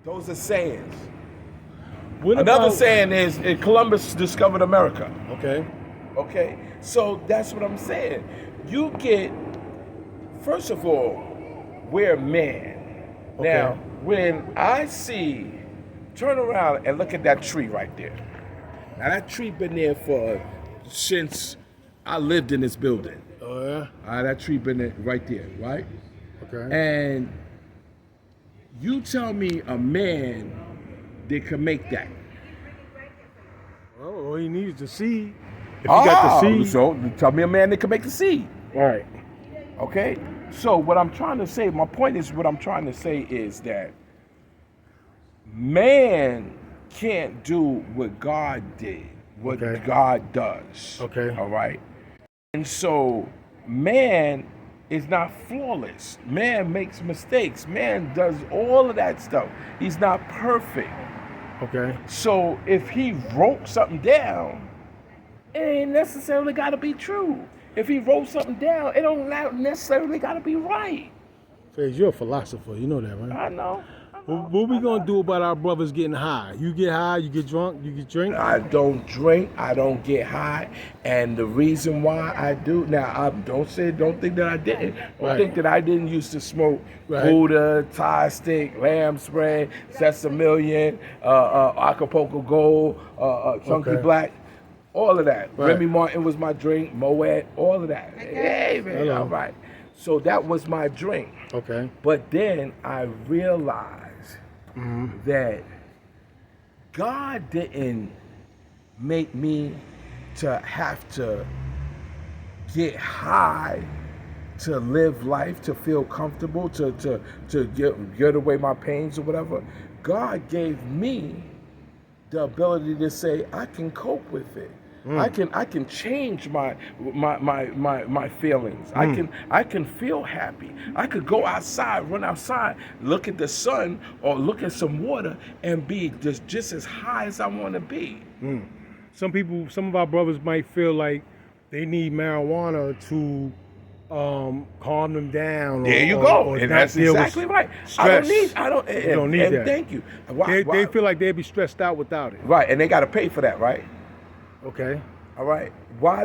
Those are sayings. What Another about, saying is Columbus discovered America. Okay. Okay, so that's what I'm saying. You get, first of all, we're men. Okay. Now, when I see, turn around and look at that tree right there. Now that tree been there since I lived in this building. Oh yeah. That tree been there right there, right? Okay. And you tell me a man that can make that. Well, all he needs is the seed. If you got the seed. So tell me a man that can make the seed. All right. Okay? So what I'm trying to say, my point is what I'm trying to say is that man can't do what God did, what Okay. God does. Okay. All right? And so man is not flawless. Man makes mistakes. Man does all of that stuff. He's not perfect. Okay. So if he wrote something down, it ain't necessarily got to be true. If he wrote something down, it don't necessarily got to be right. Faze, you're a philosopher. You know that, right? I know. What we gonna do about our brothers getting high? You get high, you get drunk, you get drink. I don't drink. I don't get high, and the reason why I do now, I don't think that I didn't. Don't think that I didn't used to smoke Buddha, Thai stick, lamb spray, Sesamillion, Acapulco Gold, Chunky Black. All of that. Right. Remy Martin was my drink. Moet, all of that. Hey, man, Hello. all right. So that was my drink. Okay. But then I realized that God didn't make me to have to get high to live life, to feel comfortable, to get away my pains or whatever. God gave me the ability to say I can cope with it. I can change my feelings. I can feel happy. I could go outside, run outside, look at the sun or look at some water and be just as high as I want to be. Some of our brothers might feel like they need marijuana to calm them down. There you go, and that's exactly right. Stress. I don't need that. Thank you. They feel like they'd be stressed out without it. Right, and they got to pay for that, right? Okay. All right. Why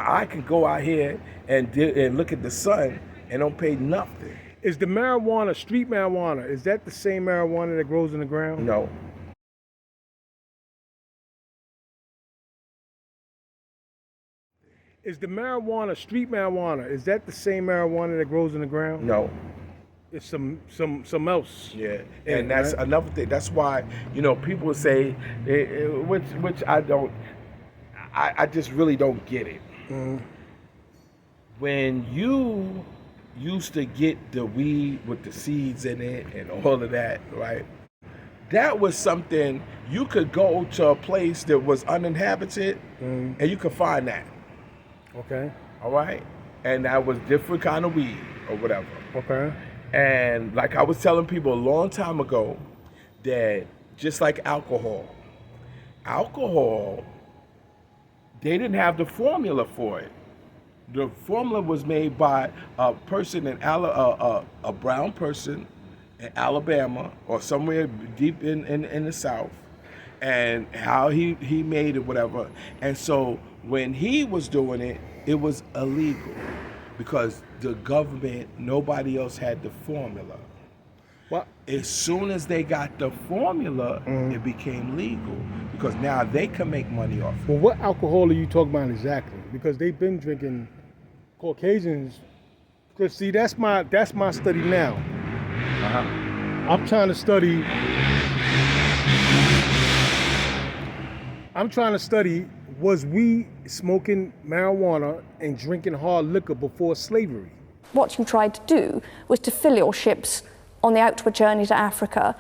I can go out here and look at the sun and don't pay nothing? Is the marijuana, street marijuana, is that the same marijuana that grows in the ground? No. Is the marijuana, street marijuana, is that the same marijuana that grows in the ground? No. It's some else. Yeah, and that's another thing. That's why people say, which I don't. I just really don't get it. When you used to get the weed with the seeds in it and all of that, right? That was something you could go to a place that was uninhabited and you could find that. Okay. All right? And that was different kind of weed or whatever. Okay. And like I was telling people a long time ago that just like alcohol, they didn't have the formula for it. The formula was made by a person a brown person in Alabama or somewhere deep in the South, and how he made it, whatever. And so when he was doing it, it was illegal because the government, nobody else had the formula. What? As soon as they got the formula, it became legal because now they can make money off it. Well, what alcohol are you talking about exactly? Because they've been drinking Caucasians. Because see, that's my study now. I'm trying to study, was we smoking marijuana and drinking hard liquor before slavery? What you tried to do was to fill your ships on the outward journey to Africa.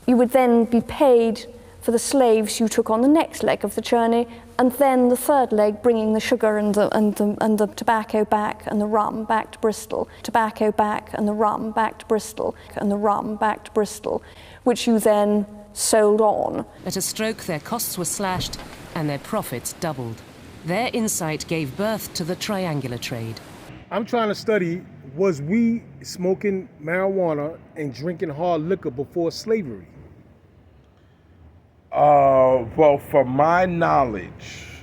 You would then be paid for the slaves you took on the next leg of the journey, and then the third leg bringing the sugar and the tobacco back and the rum back to Bristol, tobacco back and the rum back to Bristol, and the rum back to Bristol, which you then sold on. At a stroke, their costs were slashed and their profits doubled. Their insight gave birth to the triangular trade. I'm trying to study, was we smoking marijuana and drinking hard liquor before slavery? Well, from my knowledge,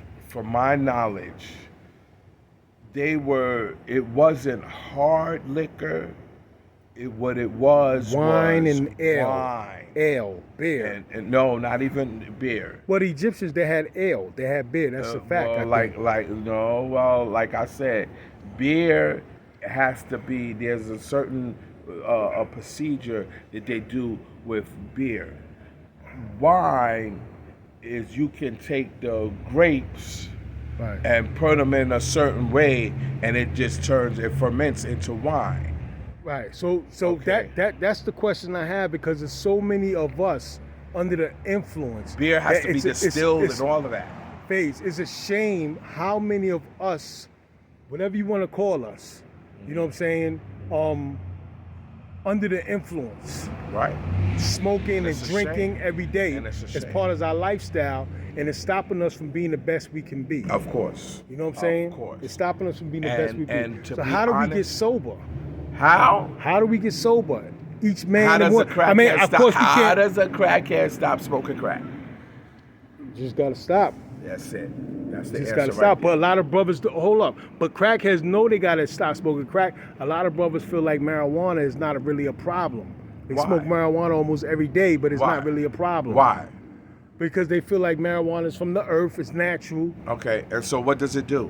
it wasn't hard liquor. What it was Wine and ale. wine. Ale, beer. And no, not even beer. Well, the Egyptians, they had ale. They had beer. That's a fact. Well, I think. like I said, beer has to be. There's a certain a procedure that they do with beer. Wine is you can take the grapes Right. and put them in a certain way, and it ferments into wine. Right. So Okay. that's the question I have, because there's so many of us under the influence. Beer has that to be distilled it's and all of that. phase. It's a shame how many of us, whatever you want to call us, you know what I'm saying, under the influence, Right. smoking It's and a drinking shame. every day And it's a as shame. part of our lifestyle, and it's stopping us from being the best we can be. Of course. You know what I'm saying? Of course. It's stopping us from being the best we can And be. to So be how do we get honest- sober? How? How do we get sober? Each man How and does a one. crackhead I mean, of stop? course we How can't. does a crackhead stop smoking crack? You just gotta stop. That's it. That's the Just answer gotta right stop. there. But a lot of brothers hold up. But crackheads know they gotta stop smoking crack. A lot of brothers feel like marijuana is not really a problem. They Why? smoke marijuana almost every day, but it's Why? not really a problem. Why? Because they feel like marijuana is from the earth, it's natural, Okay, and so what does it do?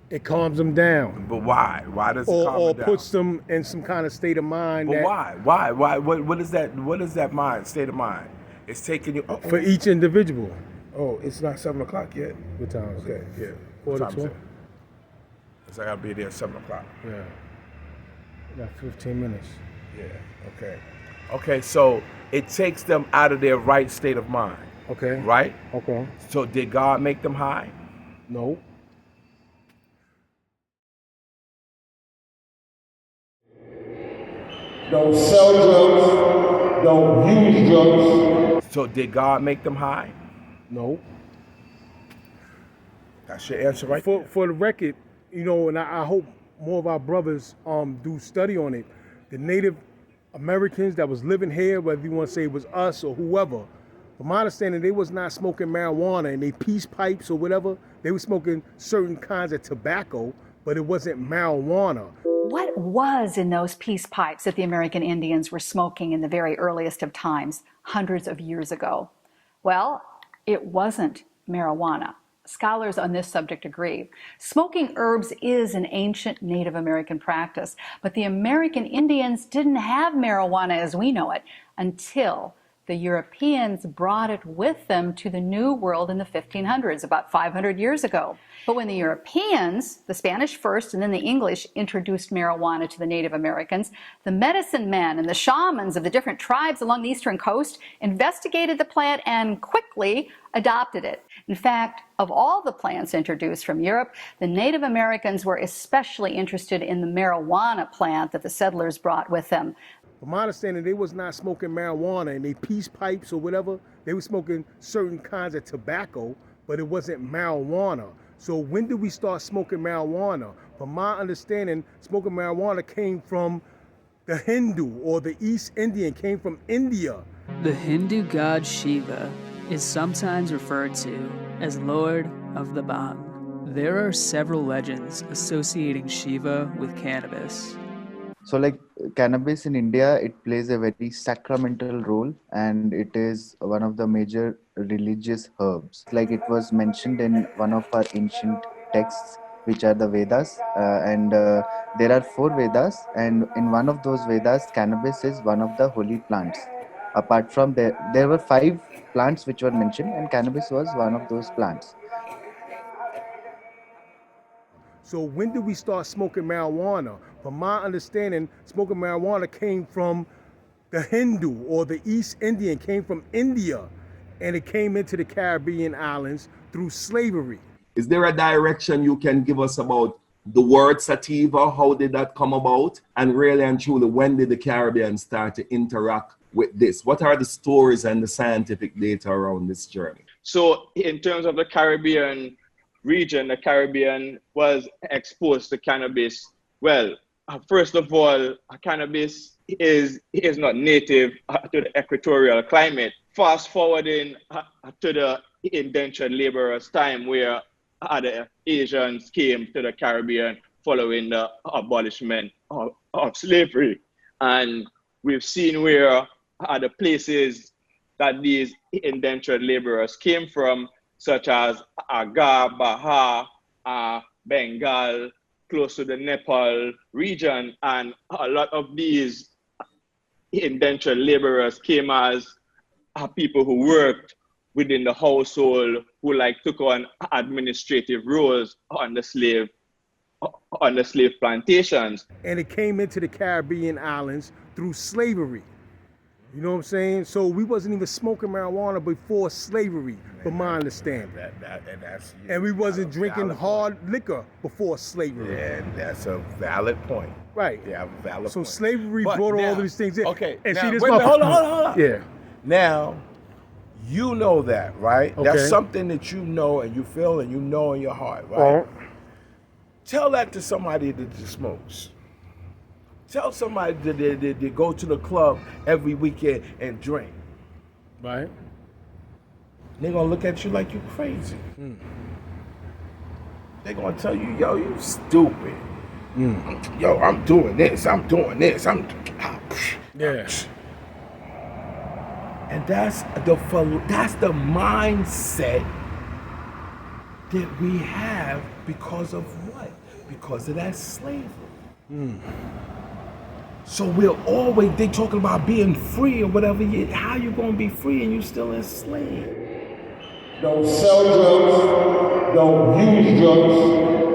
it calms them down. But why? Why does it calm Or it down? puts them in some kind of state of mind But that why? Why? What is that? What is that mind? State of mind? It's taking you. for each individual. Oh, it's not 7:00 yet. What time is Okay, it? yeah. Quarter What time is to? it? 'Cause I gotta be there at 7:00. Yeah. Got 15 minutes. Yeah. Okay. Okay. So it takes them out of their right state of mind, Okay. right? Okay. So did God make them high? No. Don't sell drugs, don't use drugs. So did God make them high? No. That's your answer, right? For the record, you know, and I hope more of our brothers do study on it. The Native Americans that was living here, whether you want to say it was us or whoever, from my understanding, they was not smoking marijuana in their peace pipes or whatever. They were smoking certain kinds of tobacco, but it wasn't marijuana. What was in those peace pipes that the American Indians were smoking in the very earliest of times, hundreds of years ago? Well, it wasn't marijuana. Scholars on this subject agree. Smoking herbs is an ancient Native American practice, but the American Indians didn't have marijuana as we know it until the Europeans brought it with them to the New World in the 1500s, about 500 years ago. But when the Europeans, the Spanish first and then the English, introduced marijuana to the Native Americans, the medicine men and the shamans of the different tribes along the eastern coast investigated the plant and quickly adopted it. In fact, of all the plants introduced from Europe, the Native Americans were especially interested in the marijuana plant that the settlers brought with them. From my understanding, they was not smoking marijuana in their peace pipes or whatever. They were smoking certain kinds of tobacco, but it wasn't marijuana. So when did we start smoking marijuana? From my understanding, smoking marijuana came from the Hindu or the East Indian, came from India. The Hindu god Shiva is sometimes referred to as Lord of the Bhang. There are several legends associating Shiva with cannabis. So like cannabis in India, it plays a very sacramental role and it is one of the major religious herbs. Like it was mentioned in one of our ancient texts, which are the Vedas. There are 4 Vedas, and in one of those Vedas, cannabis is one of the holy plants. Apart from there were 5 plants which were mentioned, and cannabis was one of those plants. So when did we start smoking marijuana? From my understanding, smoking marijuana came from the Hindu or the East Indian, came from India, and it came into the Caribbean islands through slavery. Is there a direction you can give us about the word sativa? How did that come about? And really and truly, when did the Caribbean start to interact with this? What are the stories and the scientific data around this journey? So in terms of the Caribbean region, the Caribbean was exposed to cannabis. Well, first of all, cannabis is not native to the equatorial climate. fast forwarding to the indentured laborers' time where other Asians came to the Caribbean following the abolishment of slavery. And we've seen where other places that these indentured laborers came from, such as Agar, Baha, Bengal, close to the Nepal region. And a lot of these indentured laborers came as people who worked within the household, who like took on administrative roles on the slave plantations. And it came into the Caribbean islands through slavery. You know what I'm saying? So we wasn't even smoking marijuana before slavery, from my understanding. And we wasn't drinking hard liquor before slavery. Yeah, that's a valid point. Right. Yeah, a valid So point. slavery But brought now- all these things in. Okay, And now, see this wait a minute, hold on. Yeah. Now, you know that, right? Okay. That's something that you know and you feel and you know in your heart, right? Tell that to somebody that smokes. Tell somebody that go to the club every weekend and drink. Right. They're gonna look at you like you crazy. They're gonna tell you, yo, you stupid. Yo, I'm doing this, I'm doing this, Yeah. And that's the mindset that we have because of what? Because of that slavery. So they talking about being free or whatever. How you gonna be free and you still enslaved? Don't sell drugs, don't use drugs,